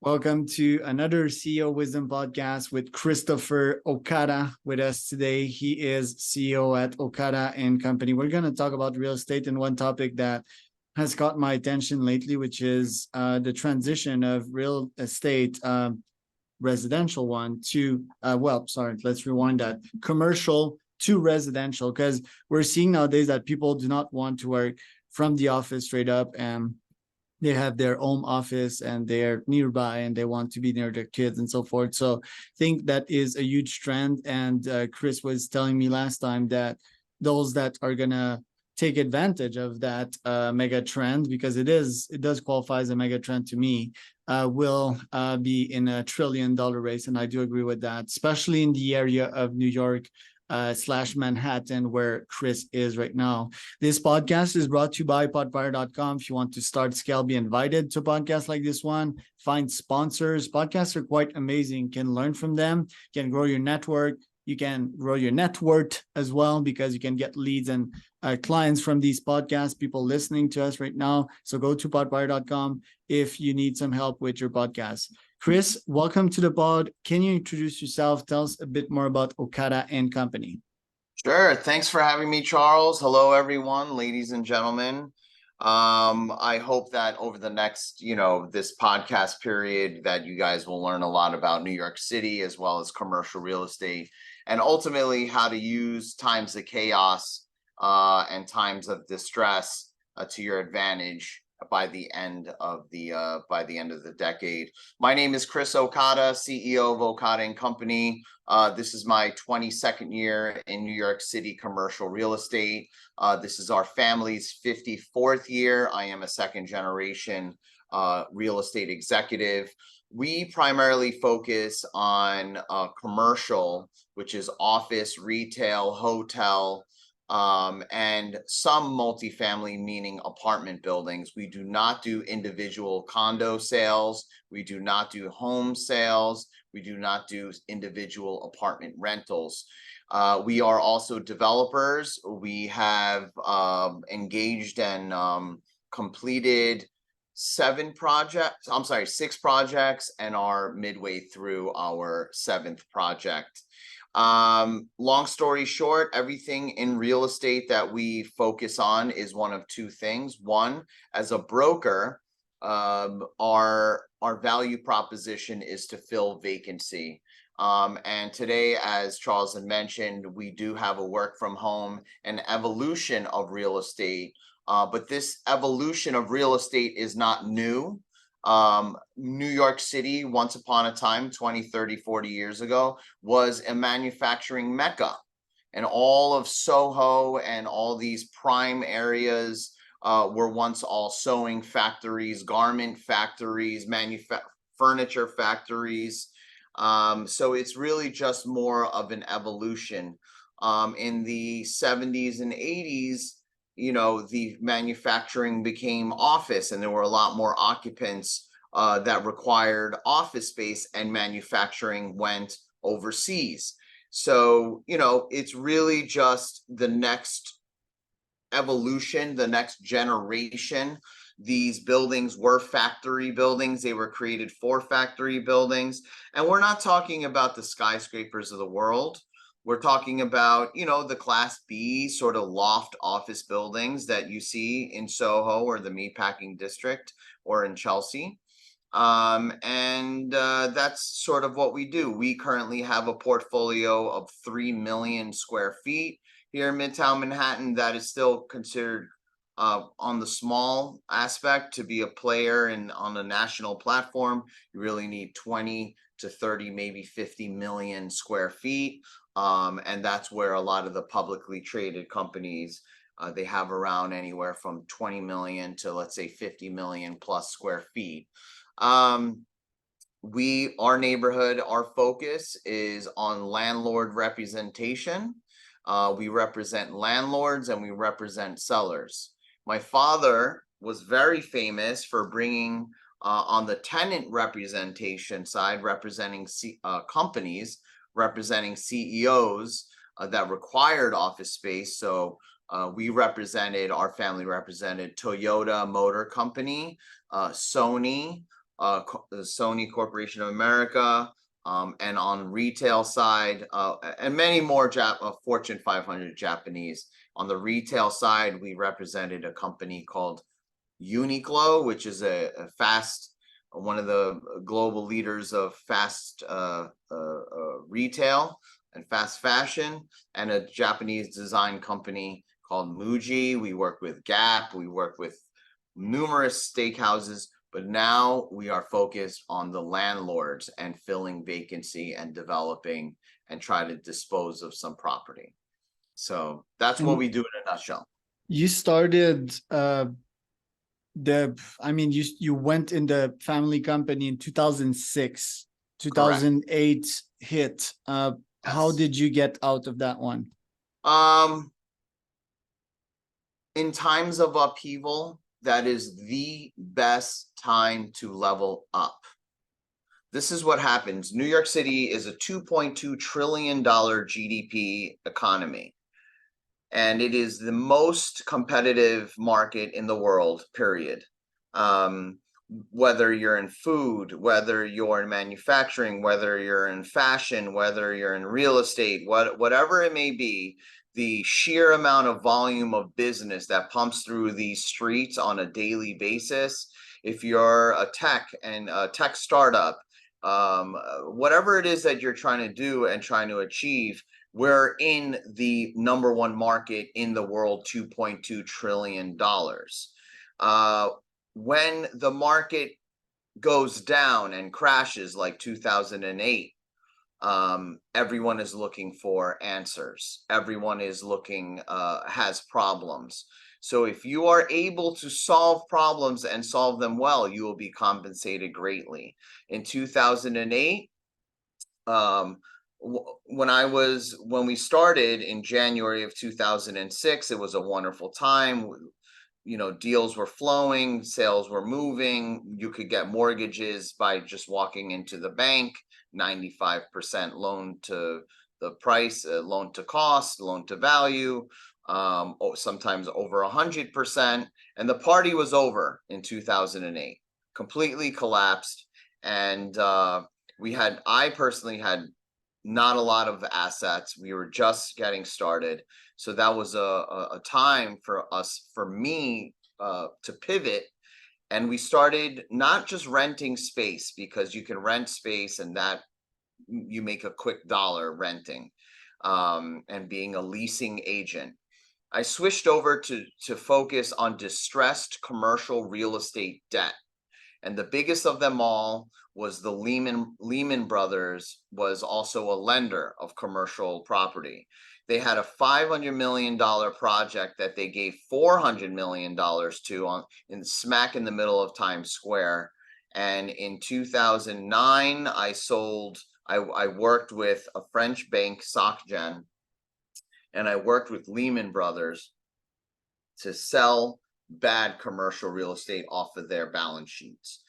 Welcome to another CEO Wisdom podcast with Christopher Okada with us today. He is CEO at Okada and Company. We're going to talk about real estate and one topic that has caught my attention lately, which is the transition of real estate, residential one to, let's rewind that, commercial to residential, because we're seeing nowadays that people do not want to work from the office straight up, and they have their own office and they're nearby and they want to be near their kids and so forth. So I think that is a huge trend. And Chris was telling me last time that those that are going to take advantage of that mega trend, because it does qualify as a mega trend to me, will be in $1 trillion race. And I do agree with that, especially in the area of New York / Manhattan, where Chris is right now. This podcast is brought to you by podfire.com. If you want to start, scale, be invited to podcasts like this one, find sponsors. Podcasts are quite amazing. You can learn from them, you can grow your network, you can grow your net worth as well, because you can get leads and clients from these podcasts, people listening to us right now. So go to podfire.com if you need some help with your podcast. Chris, welcome to the pod. Can you introduce yourself? Tell us a bit more about Okada and Company. Sure. Thanks for having me, Charles. Hello, everyone, ladies and gentlemen. I hope that over the next, this podcast period, that you guys will learn a lot about New York City as well as commercial real estate, and ultimately how to use times of chaos and times of distress to your advantage by the end of the decade. My name is Chris Okada, CEO of Okada and Company. This is my 22nd year in New York City commercial real estate. This is our family's 54th year. I am a second generation real estate executive. We primarily focus on commercial, which is office, retail, hotel, and some multifamily, meaning apartment buildings. We do not do individual condo sales. We do not do home sales. We do not do individual apartment rentals. We are also developers. We have engaged and completed 6 projects and are midway through our 7th project. Long story short, everything in real estate that we focus on is one of 2 things. One, as a broker, our value proposition is to fill vacancy. And today, as Charles had mentioned, we do have a work from home, an evolution of real estate. But this evolution of real estate is not new. New York City, once upon a time, 20, 30, 40 years ago, was a manufacturing mecca. And all of Soho and all these prime areas were once all sewing factories, garment factories, furniture factories. So it's really just more of an evolution. In the 70s and 80s, the manufacturing became office, and there were a lot more occupants that required office space, and manufacturing went overseas. So, it's really just the next evolution, the next generation. These buildings were factory buildings. They were created for factory buildings. And we're not talking about the skyscrapers of the world. We're talking about, the Class B sort of loft office buildings that you see in Soho or the Meatpacking District or in Chelsea. That's sort of what we do. We currently have a portfolio of 3 million square feet here in Midtown Manhattan. That is still considered on the small aspect. To be a player on a national platform, you really need 20 to 30, maybe 50 million square feet. And that's where a lot of the publicly traded companies, they have around anywhere from 20 million to, let's say, 50 million plus square feet. Our neighborhood, our focus is on landlord representation. We represent landlords and we represent sellers. My father was very famous for bringing on the tenant representation side, representing companies, representing CEOs that required office space. So our family represented Toyota Motor Company, Sony, the Sony Corporation of America, and on retail side, and many more Fortune 500 Japanese. On the retail side, we represented a company called Uniqlo, which is one of the global leaders of fast retail and fast fashion, and a Japanese design company called Muji. We work with Gap, we work with numerous steakhouses, but now we are focused on the landlords and filling vacancy and developing and try to dispose of some property. So that's what we do in a nutshell. You started you went in the family company in 2006. 2008 hit. Yes. How did you get out of that one? In times of upheaval, that is the best time to level up. This is what happens. New York City is a $2.2 trillion GDP economy, and it is the most competitive market in the world, period. Whether you're in food, whether you're in manufacturing, whether you're in fashion, whether you're in real estate, whatever it may be, the sheer amount of volume of business that pumps through these streets on a daily basis. If you're a tech startup, whatever it is that you're trying to do and trying to achieve, we're in the number one market in the world, $2.2 trillion. When the market goes down and crashes like 2008, everyone is looking for answers. Everyone is looking, has problems. So if you are able to solve problems and solve them well, you will be compensated greatly. In 2008, when we started in January of 2006, it was a wonderful time. Deals were flowing, sales were moving. You could get mortgages by just walking into the bank, 95% loan to the price, loan to cost, loan to value, sometimes over 100%. And the party was over in 2008, completely collapsed. And I personally had not a lot of assets. We were just getting started. So that was a time for me to pivot. And we started not just renting space, because you can rent space and that you make a quick dollar renting, and being a leasing agent. I switched over to focus on distressed commercial real estate debt. And the biggest of them all was the Lehman Brothers was also a lender of commercial property. They had a $500 million project that they gave $400 million to smack in the middle of Times Square. And in 2009, I worked with a French bank, SocGen, and I worked with Lehman Brothers to sell bad commercial real estate off of their balance sheets.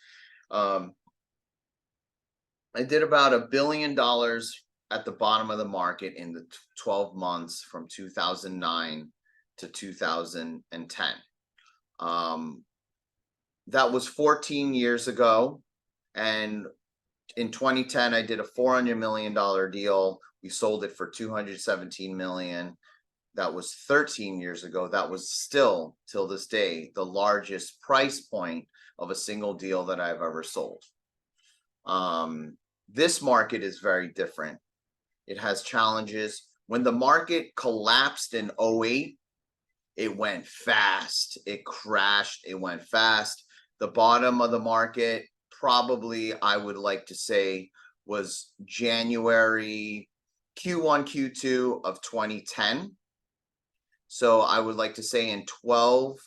I did about $1 billion at the bottom of the market in the 12 months from 2009 to 2010. That was 14 years ago. And in 2010, I did a $400 million deal. We sold it for $217 million. That was 13 years ago. That was still, till this day, the largest price point of a single deal that I've ever sold. This market is very different. It has challenges. When the market collapsed in 2008, it went fast. It crashed. It went fast. The bottom of the market, probably, I would like to say, was January, Q1, Q2 of 2010. So I would like to say in 12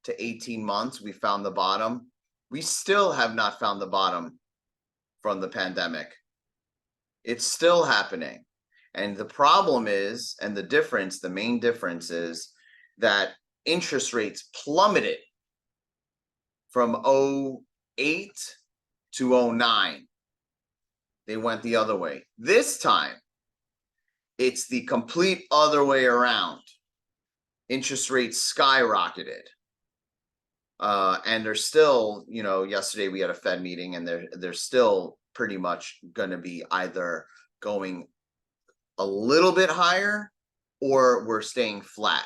to 18 months, we found the bottom. We still have not found the bottom from the pandemic. It's still happening. And the problem is, and the main difference is that interest rates plummeted from 2008 to 2009. They went the other way. This time, it's the complete other way around. Interest rates skyrocketed. And they're still, yesterday we had a Fed meeting, and they're still pretty much going to be either going a little bit higher or we're staying flat.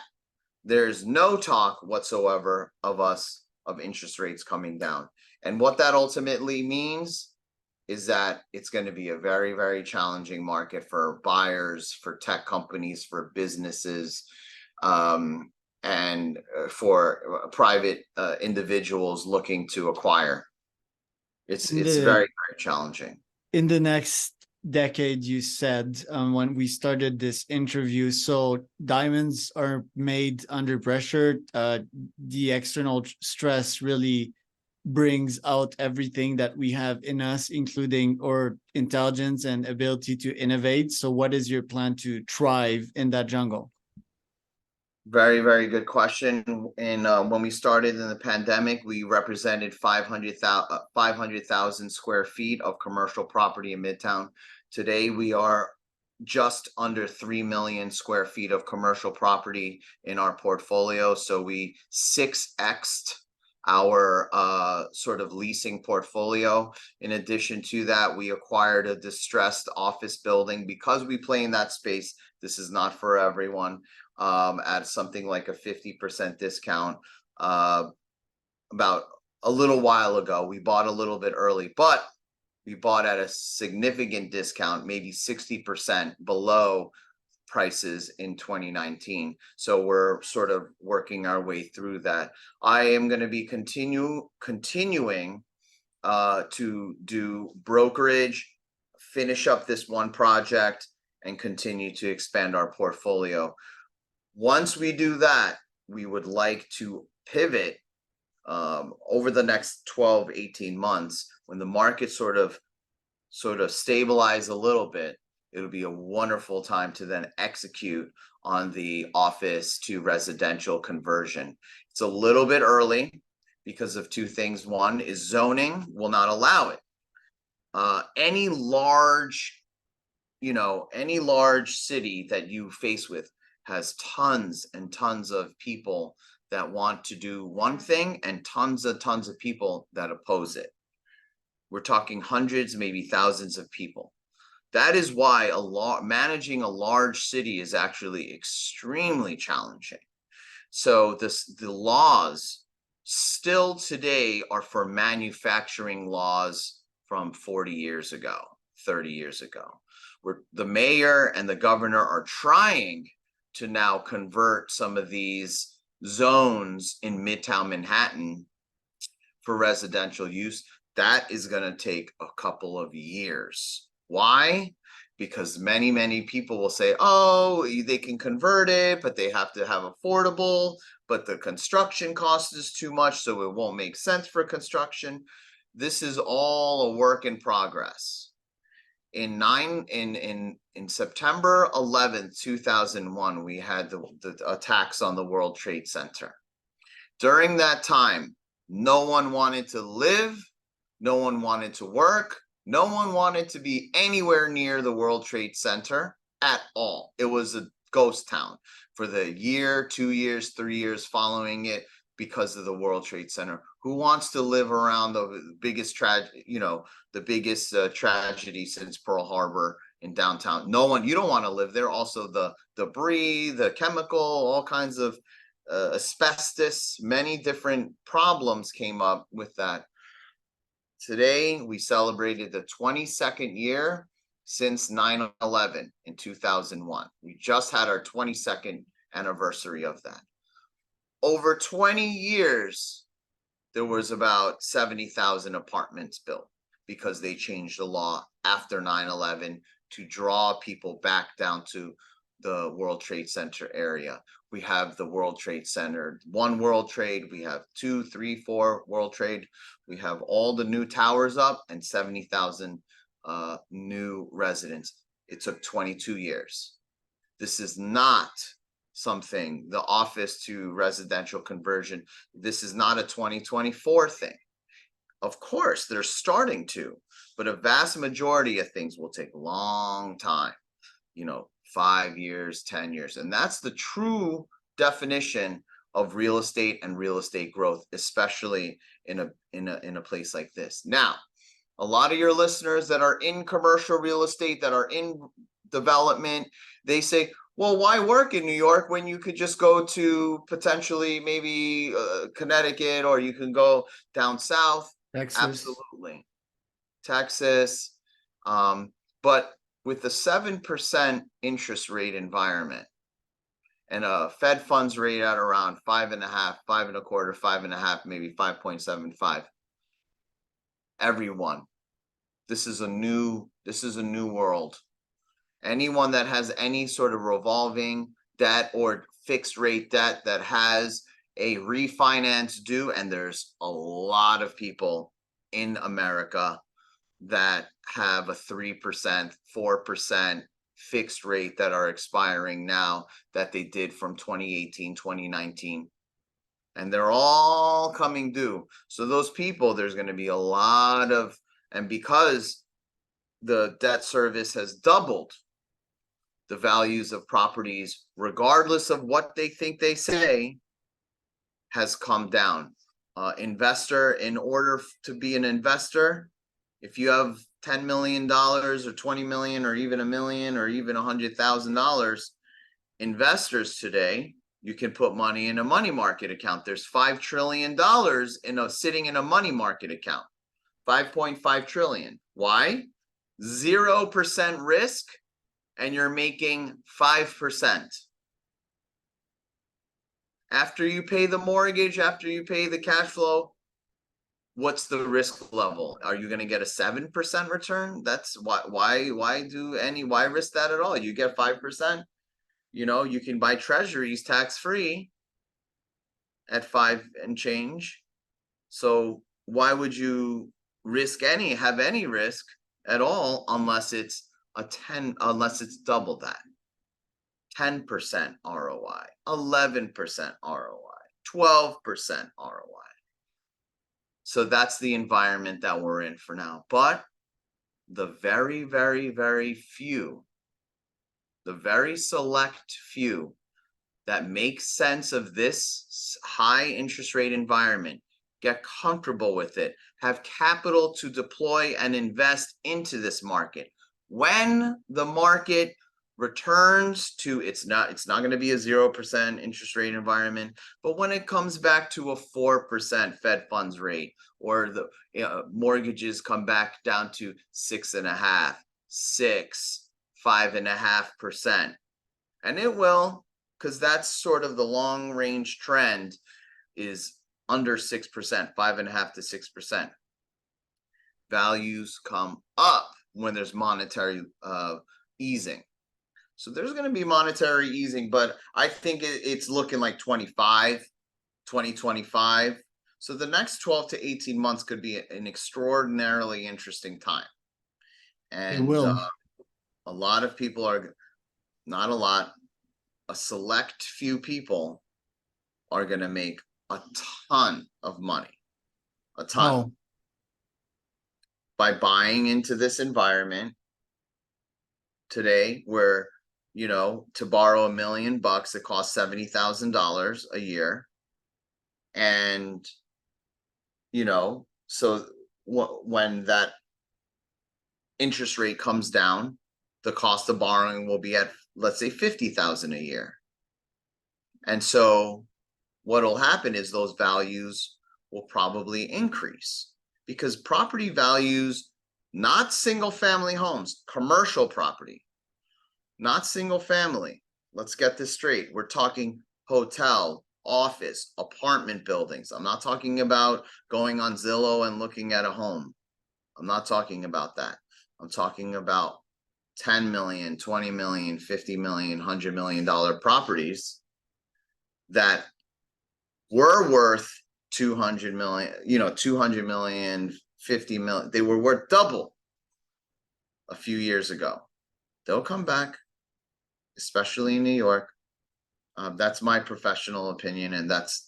There's no talk whatsoever of interest rates coming down. And what that ultimately means is that it's going to be a very, very challenging market for buyers, for tech companies, for businesses, and for private individuals looking to acquire. It's very, very challenging. In the next decade, you said, when we started this interview, so diamonds are made under pressure. The external stress really brings out everything that we have in us, including our intelligence and ability to innovate. So what is your plan to thrive in that jungle? Very, very good question. And when we started in the pandemic, we represented 500,000 square feet of commercial property in Midtown. Today, we are just under 3 million square feet of commercial property in our portfolio. So we 6x'd our sort of leasing portfolio. In addition to that, we acquired a distressed office building because we play in that space. This is not for everyone. At something like a 50% discount about a little while ago. We bought a little bit early, but we bought at a significant discount, maybe 60% below prices in 2019. So we're sort of working our way through that. I am going to be continuing to do brokerage, finish up this one project, and continue to expand our portfolio. Once we do that, we would like to pivot over the next 12-18 months. When the market sort of stabilize a little bit, it'll be a wonderful time to then execute on the office to residential conversion. It's a little bit early because of two things. One is zoning will not allow it. Any large city that you face with has tons and tons of people that want to do one thing and tons of people that oppose it. We're talking hundreds, maybe thousands of people. That is why managing a large city is actually extremely challenging. So the laws still today are for manufacturing laws from 40 years ago, 30 years ago, where the mayor and the governor are trying to now convert some of these zones in Midtown Manhattan for residential use. That is going to take a couple of years. Why? Because many people will say, oh, they can convert it, but they have to have affordable, but the construction cost is too much, so it won't make sense for construction. This is all a work in progress. In September 11th, 2001, we had the attacks on the World Trade Center. During that time, no one wanted to live, no one wanted to work, no one wanted to be anywhere near the World Trade Center at all. It was a ghost town for the year, 2 years, 3 years following it because of the World Trade Center. Who wants to live around the biggest tragedy since Pearl Harbor in downtown? No one. You don't want to live there. Also, the debris, the chemical, all kinds of asbestos, many different problems came up with that. Today, we celebrated the 22nd year since 9/11 in 2001. We just had our 22nd anniversary of that. Over 20 years, there was about 70,000 apartments built because they changed the law after 9/11 to draw people back down to the World Trade Center area. We have the World Trade Center, one World Trade, we have 2, 3, 4 World Trade. We have all the new towers up and 70,000 new residents. It took 22 years. This is not something, the office to residential conversion, this is not a 2024 thing. Of course, they're starting to, but a vast majority of things will take a long time, 5 years, 10 years. And that's the true definition of real estate and real estate growth, especially in a place like this. Now, a lot of your listeners that are in commercial real estate, that are in development, they say, well, why work in New York when you could just go to potentially maybe Connecticut, or you can go down south? Texas. Absolutely. Texas. But with the 7% interest rate environment and a Fed funds rate at around 5.5, 5.25, 5.5, maybe 5.75, everyone, this is a new world. Anyone that has any sort of revolving debt or fixed rate debt that has a refinance due, and there's a lot of people in America that have a 3%, 4% fixed rate that are expiring now that they did from 2018, 2019. And they're all coming due. So those people, there's going to be a lot of, and because the debt service has doubled, the values of properties, regardless of what they think they say, has come down. Investor, in order to be an investor, if you have $10 million or 20 million or even $1 million or even $100,000, investors today, you can put money in a money market account. There's $5 trillion sitting in a money market account. 5.5 trillion. Why? 0% risk, and you're making 5%. After you pay the mortgage, after you pay the cash flow, what's the risk level? Are you going to get a 7% return? That's why risk that at all? You get 5%. You can buy treasuries tax-free at 5 and change. So why would you have any risk at all unless it's double that? 10% ROI, 11% ROI, 12% ROI. So that's the environment that we're in for now. But the very, very, very few, the very select few that make sense of this high interest rate environment, get comfortable with it, have capital to deploy and invest into this market. When the market returns to, it's not going to be a 0% interest rate environment, but when it comes back to a 4% Fed funds rate, or the mortgages come back down to 6.5, 6, 5.5%, and it will, because that's sort of the long range trend, is under 6%, 5.5 to 6%. Values come up when there's monetary easing. So there's going to be monetary easing, but I think it's looking like 2025. So the next 12 to 18 months could be an extraordinarily interesting time. And a lot of people not a lot, a select few people are going to make a ton of money, a ton, by buying into this environment today, where, to borrow $1 million, it costs $70,000 a year. And, so when that interest rate comes down, the cost of borrowing will be at, let's say, $50,000 a year. And so what'll happen is those values will probably increase, because property values, not single family homes, commercial property, not single family. Let's get this straight. We're talking hotel, office, apartment buildings. I'm not talking about going on Zillow and looking at a home. I'm not talking about that. I'm talking about 10 million, 20 million, 50 million, $100 million properties that were worth 200 million, 200 million, 50 million. They were worth double a few years ago. They'll come back, especially in New York. That's my professional opinion, and that's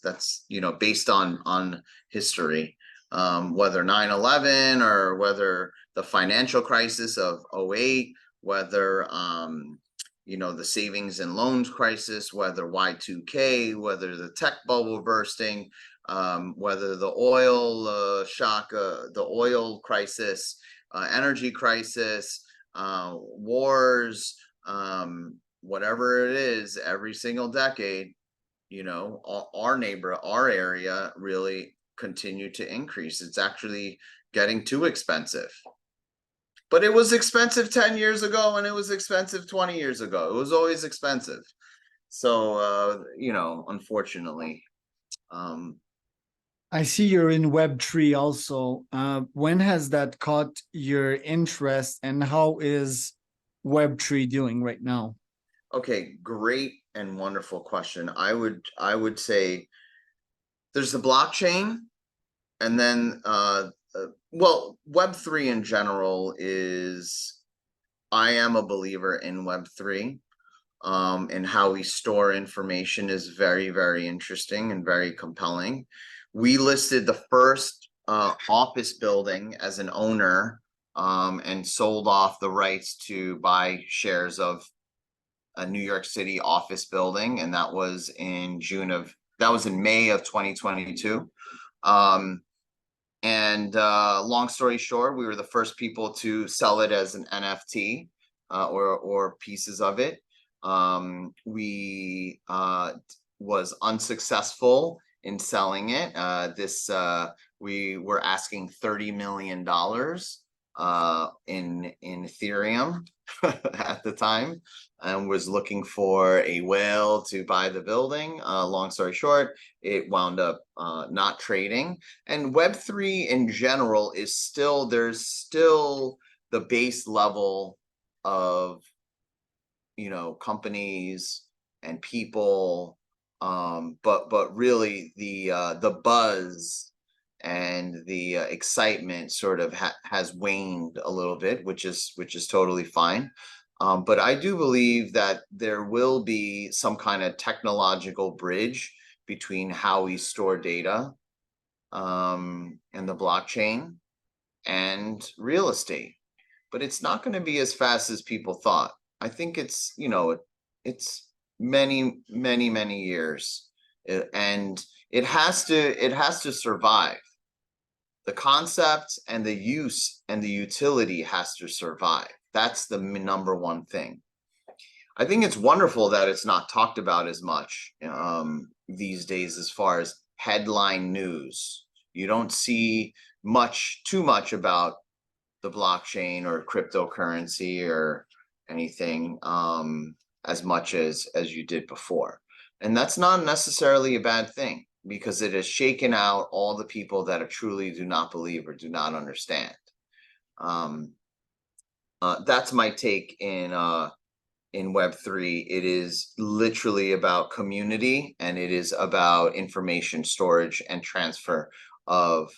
based on history. Whether 9/11 or whether the financial crisis of 2008, whether the savings and loans crisis, whether Y2K, whether the tech bubble bursting, whether the oil shock, the oil crisis, energy crisis, wars, whatever it is, every single decade, our area really continued to increase. It's actually getting too expensive. But it was expensive 10 years ago, and it was expensive 20 years ago. It was always expensive. So, unfortunately. I see you're in Web3 also. When has that caught your interest, and how is Web3 doing right now? Okay, great and wonderful question. I would say there's the blockchain, and then well, Web3 in general is, I am a believer in Web3. And how we store information is very, very interesting and very compelling. We listed the first office building as an owner, and sold off the rights to buy shares of a New York City office building, and that was in May of 2022. And long story short, we were the first people to sell it as an NFT, or pieces of it. We was unsuccessful in selling it. We were asking $30 million in Ethereum at the time, and was looking for a whale to buy the building. Long story short, it wound up not trading. And Web3 in general is there's still the base level of companies and people, but really the buzz and the excitement sort of has waned a little bit, which is totally fine. But I do believe that there will be some kind of technological bridge between how we store data, and the blockchain, and real estate. But it's not going to be as fast as people thought. I think it's many, many, many years, and it has to survive. The concept and the use and the utility has to survive. That's the number one thing. I think it's wonderful that it's not talked about as much these days, as far as headline news. You don't see too much about the blockchain or cryptocurrency or anything as much as you did before. And that's not necessarily a bad thing, because it has shaken out all the people that truly do not believe or do not understand. That's my take in Web3. It is literally about community, and it is about information storage and transfer of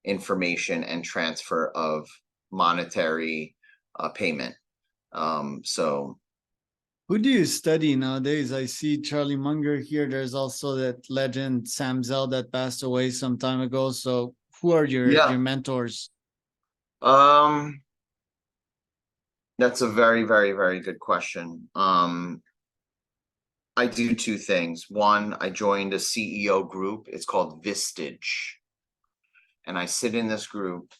information and transfer of monetary payment. So who do you study nowadays? I see Charlie Munger here. There's also that legend Sam Zell that passed away some time ago. So who are your mentors? That's a very, very, very good question. I do two things. One, I joined a CEO group. It's called Vistage. And I sit in this group,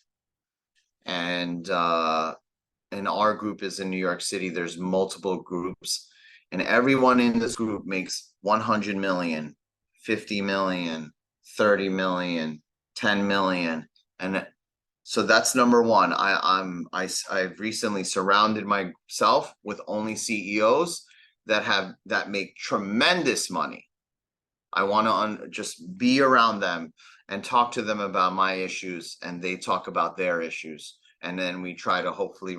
and our group is in New York City. There's multiple groups, and everyone in this group makes 100 million, 50 million, 30 million, 10 million. And so that's number one. I've recently surrounded myself with only CEOs that make tremendous money. I want to just be around them and talk to them about my issues, and they talk about their issues, and then we try to hopefully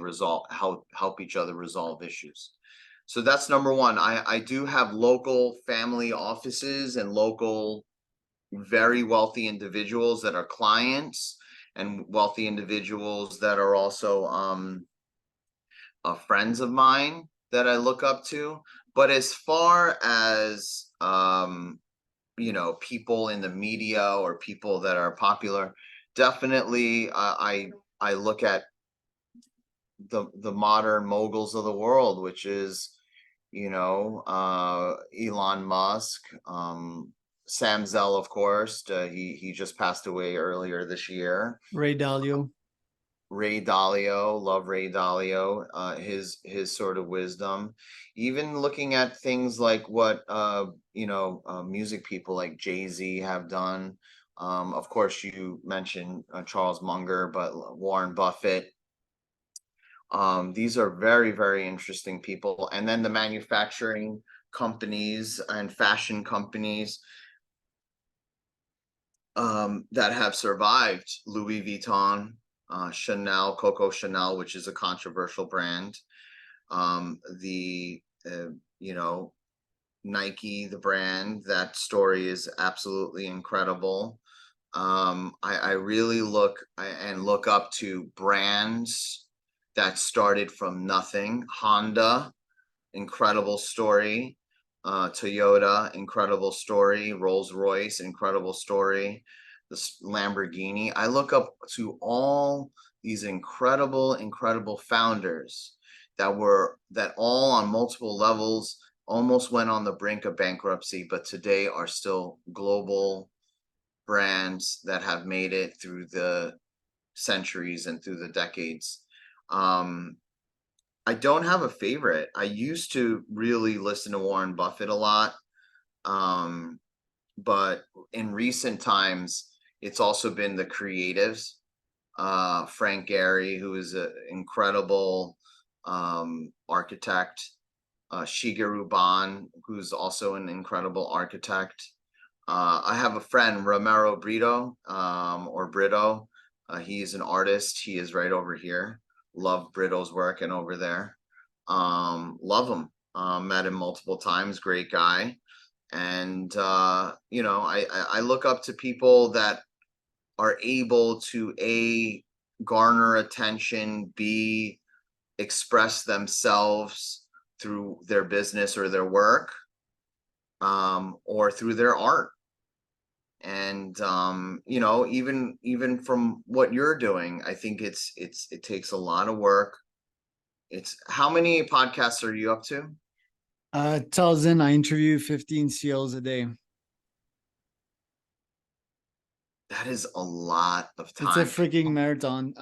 help each other resolve issues. So that's number one. I do have local family offices and local very wealthy individuals that are clients, and wealthy individuals that are also friends of mine that I look up to. But as far as people in the media or people that are popular, definitely I look at the modern moguls of the world, which is, Elon Musk, Sam Zell, of course. He just passed away earlier this year. Ray Dalio. Ray Dalio, love Ray Dalio, his sort of wisdom. Even looking at things like what music people like Jay-Z have done. Of course, you mentioned Charles Munger, but Warren Buffett. These are very, very interesting people. And then the manufacturing companies and fashion companies that have survived: Louis Vuitton, Chanel, Coco Chanel, which is a controversial brand. The Nike, the brand, that story is absolutely incredible. I really look up to brands that started from nothing. Honda, incredible story. Toyota, incredible story. Rolls-Royce, incredible story. The Lamborghini. I look up to all these incredible founders that all on multiple levels almost went on the brink of bankruptcy, but today are still global brands that have made it through the centuries and through the decades. I don't have a favorite. I used to really listen to Warren Buffett a lot. But in recent times, it's also been the creatives. Frank Gehry, who is an incredible architect. Shigeru Ban, who's also an incredible architect. I have a friend, Romero Brito, or Brito. He's an artist. He is right over here. Love Brito's work and over there. Love him. Met him multiple times. Great guy. And I look up to people that are able to garner attention, b express themselves through their business or their work, or through their art. And even from what you're doing, I think it takes a lot of work. How many podcasts are you up to? 1,000. I interview 15 CEOs a day. That is a lot of It's a time. freaking marathon.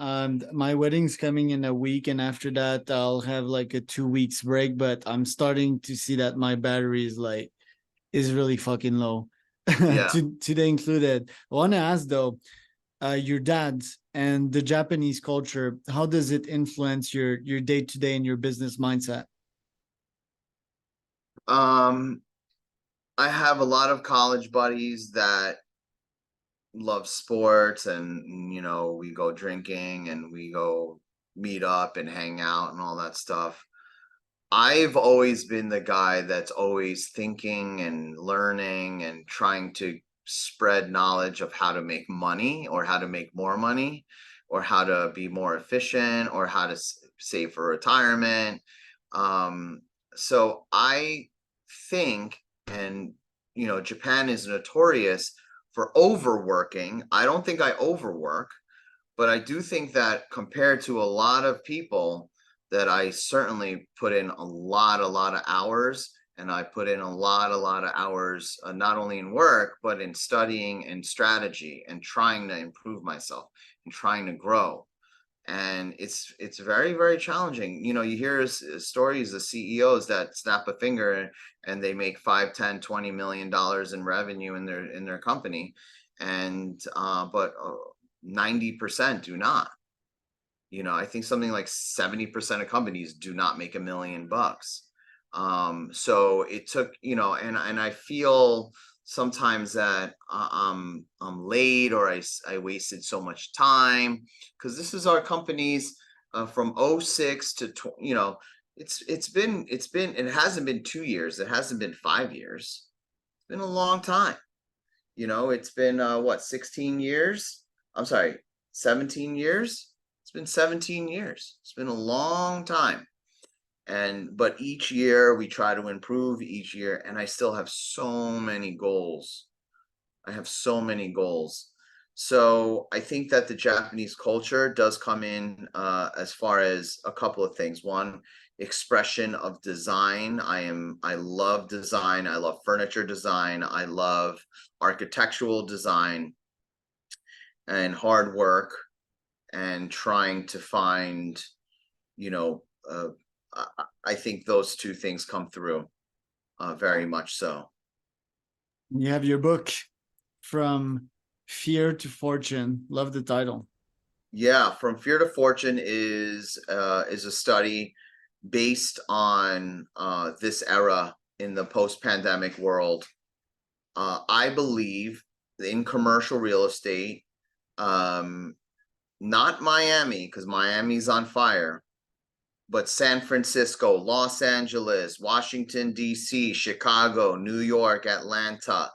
My wedding's coming in a week, and after that, I'll have like a 2 weeks break. But I'm starting to see that my battery is really fucking low. Yeah. Today included. I want to ask though, your dad and the Japanese culture, how does it influence your day to day and your business mindset? I have a lot of college buddies that love sports, and we go drinking and we go meet up and hang out and all that stuff. I've always been the guy that's always thinking and learning and trying to spread knowledge of how to make money, or how to make more money, or how to be more efficient, or how to save for retirement. So I think, and Japan is notorious for overworking. I don't think I overwork, but I do think that compared to a lot of people, that I certainly put in a lot of hours, and I put in a lot of hours, not only in work, but in studying and strategy and trying to improve myself and trying to grow. And it's very, very challenging. You hear stories of CEOs that snap a finger and they make 5, 10, $20 million in revenue in their company. And but 90% do not. I think something like 70% of companies do not make $1 million. So it took, and I feel sometimes that I'm late, or I wasted so much time, because this is our companies from 06 to it hasn't been 2 years, it hasn't been 5 years, it's been a long time. It's been what, 16 years? I'm sorry, 17 years. It's been 17 years. It's been a long time. But each year we try to improve each year, and I still have so many goals. I have so many goals. So I think that the Japanese culture does come in as far as a couple of things. One, expression of design. I love design. I love furniture design. I love architectural design and hard work and trying to find, you know, I think those two things come through very much so. You have your book, From Fear to Fortune. Love the title. Yeah, From Fear to Fortune is a study based on this era in the post-pandemic world. I believe in commercial real estate, not Miami, because Miami's on fire, but San Francisco, Los Angeles, Washington, D.C., Chicago, New York, Atlanta,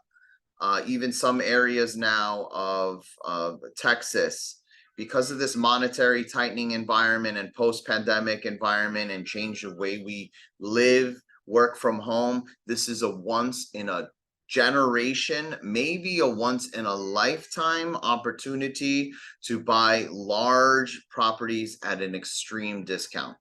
even some areas now of Texas, because of this monetary tightening environment and post-pandemic environment and change the way we live, work from home. This is a once in a generation, maybe a once in a lifetime opportunity to buy large properties at an extreme discount.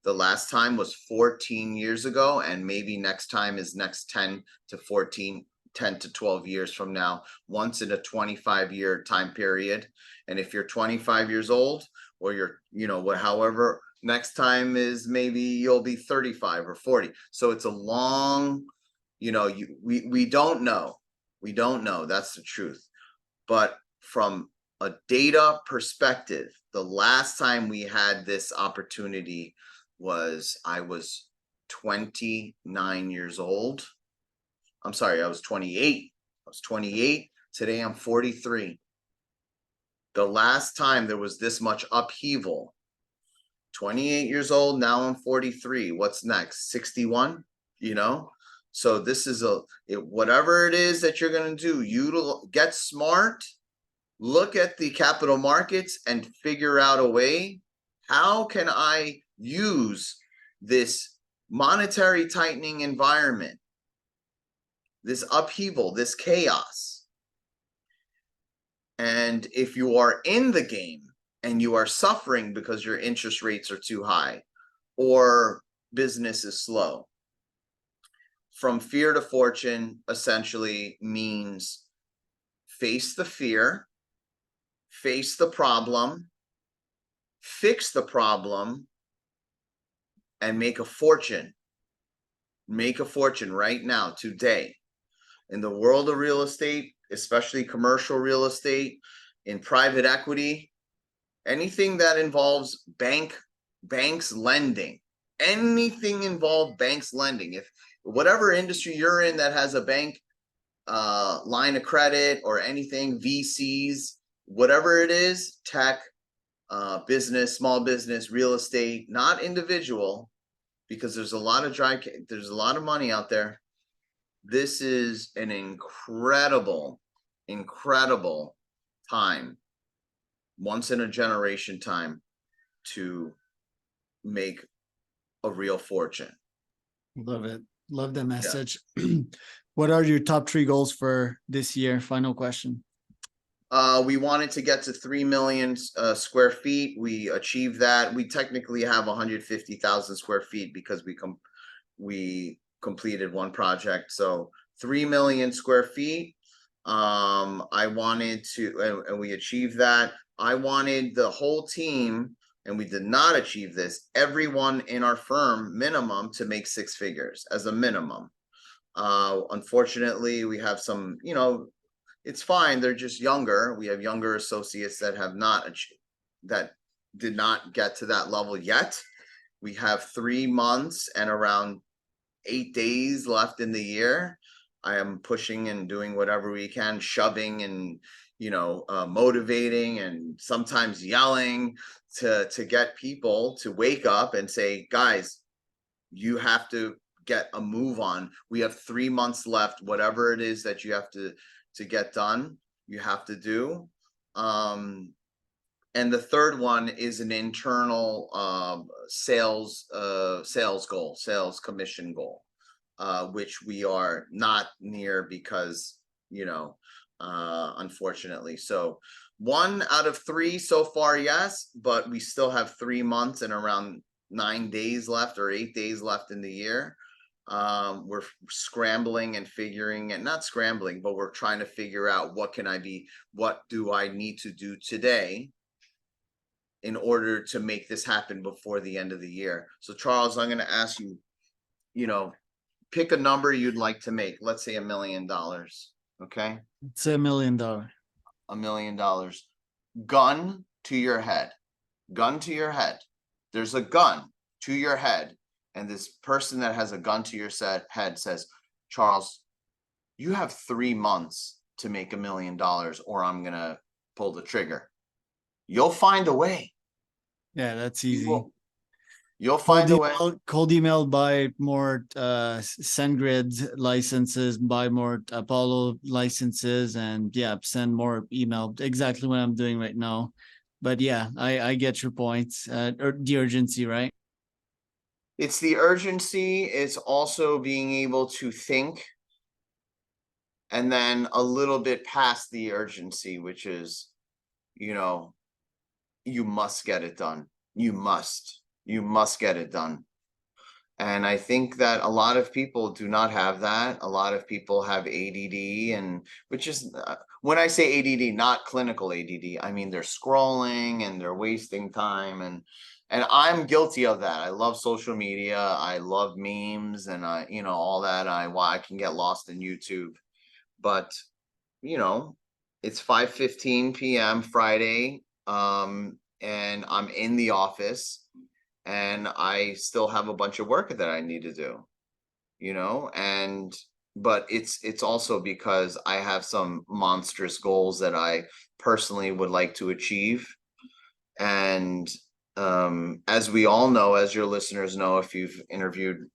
The last time was 14 years ago, and maybe next time is next 10 to 14 10 to 12 years from now, once in a 25-year time period. And if you're 25 years old, or you're, however, next time is maybe you'll be 35 or 40. So it's a long, we don't know. We don't know. That's the truth. But from a data perspective, the last time we had this opportunity I was 29 years old. I'm sorry, I was 28. I was 28. Today I'm 43. The last time there was this much upheaval, 28 years old, now I'm 43. What's next? 61, So this is whatever it is that you're going to do, you get smart, look at the capital markets and figure out a way. How can I use this monetary tightening environment, this upheaval, this chaos? And if you are in the game and you are suffering because your interest rates are too high or business is slow, From Fear to Fortune essentially means face the fear, face the problem, fix the problem, and make a fortune. Make a fortune right now, today. In the world of real estate, especially commercial real estate, in private equity, anything that involves banks lending, anything involved banks lending. If whatever industry you're in that has a bank line of credit or anything, VCs, whatever it is, tech, business, small business, real estate, not individual, because there's a lot of money out there. This is an incredible time, once in a generation time, to make a real fortune. Love it. Love the message. Yeah. What are your top 3 goals for this year? Final question. We wanted to get to 3 million square feet. We achieved that. We technically have 150,000 square feet because we completed one project. So 3 million square feet. I wanted to, and we achieved that. I wanted the whole team, and we did not achieve this, everyone in our firm minimum to make 6 figures as a minimum. Unfortunately, we have some, it's fine. They're just younger. We have younger associates that have not achieved, that did not get to that level yet. We have 3 months and around 8 days left in the year. I am pushing and doing whatever we can, shoving and, motivating and sometimes yelling to get people to wake up and say, guys, you have to get a move on. We have 3 months left. Whatever it is that you have to get done, you have to do. And the third one is an internal sales goal, sales commission goal, which we are not near because, unfortunately. So 1 out of 3 so far, yes, but we still have 3 months and around 9 days left or 8 days left in the year. We're scrambling and figuring, and not scrambling, but we're trying to figure out what do I need to do today in order to make this happen before the end of the year. So Charles, I'm going to ask you, pick a number you'd like to make. Let's say $1 million. Okay. It's $1 million. $1 million. Gun to your head. Gun to your head. There's a gun to your head. And this person that has a gun to your head says, Charles, you have 3 months to make $1 million or I'm going to pull the trigger. You'll find a way. Yeah, that's easy. You'll find a way. Cold email, buy more SendGrid licenses, buy more Apollo licenses, and yeah, send more email. Exactly what I'm doing right now. But yeah, I get your point. Or the urgency, right? It's the urgency. It's also being able to think, and then a little bit past the urgency, which is, you must get it done. You must get it done. And I think that a lot of people do not have that. A lot of people have ADD, and which is, when I say ADD, not clinical ADD, I mean, they're scrolling and they're wasting time. And I'm guilty of that. I love social media. I love memes and all that. I can get lost in YouTube, but it's 5:15 p.m. Friday. And I'm in the office and I still have a bunch of work that I need to do, but it's also because I have some monstrous goals that I personally would like to achieve. And as we all know, as your listeners know, if you've interviewed,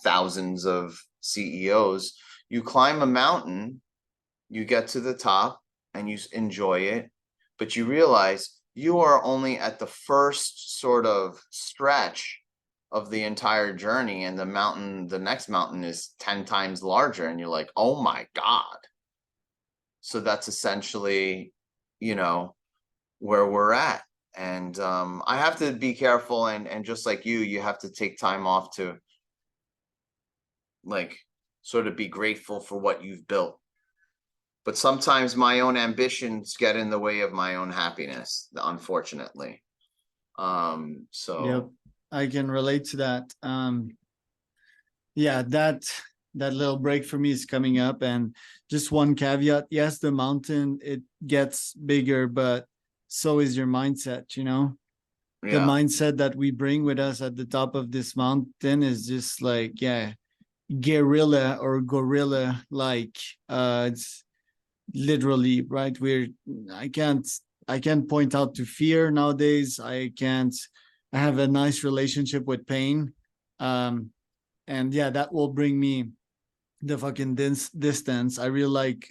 thousands of CEOs, you climb a mountain, you get to the top and you enjoy it, but you realize you are only at the first sort of stretch of the entire journey, and the next mountain is 10 times larger, and you're like, oh my God. So that's essentially, where we're at. And I have to be careful, and just like you have to take time off to sort of be grateful for what you've built. But sometimes my own ambitions get in the way of my own happiness, unfortunately. So yep, I can relate to that. Yeah, that little break for me is coming up. And just one caveat: yes, the mountain, it gets bigger, but so is your mindset. The mindset that we bring with us at the top of this mountain is just guerrilla or gorilla it's literally, right? I can't point out to fear nowadays. I have a nice relationship with pain. And yeah, that will bring me the fucking distance. I really like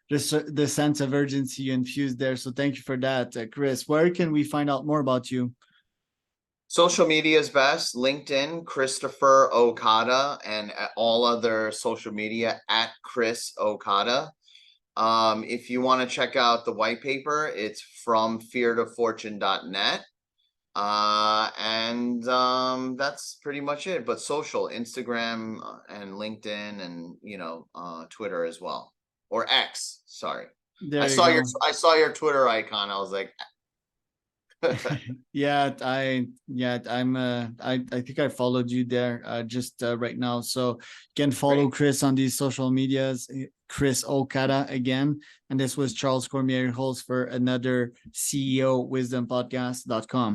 the sense of urgency you infused there. So thank you for that, Chris. Where can we find out more about you? Social media is best. LinkedIn, Christopher Okada, and all other social media at Chris Okada. If you want to check out the white paper, it's from feartofortune.net. And that's pretty much it. But social, Instagram and LinkedIn and Twitter as well. Or X, sorry. I saw your Twitter icon. I was like, I think I followed you there just right now. So you can follow Chris on these social medias, Chris Okada again. And this was Charles Cormier, host for another CEO Wisdom Podcast.com.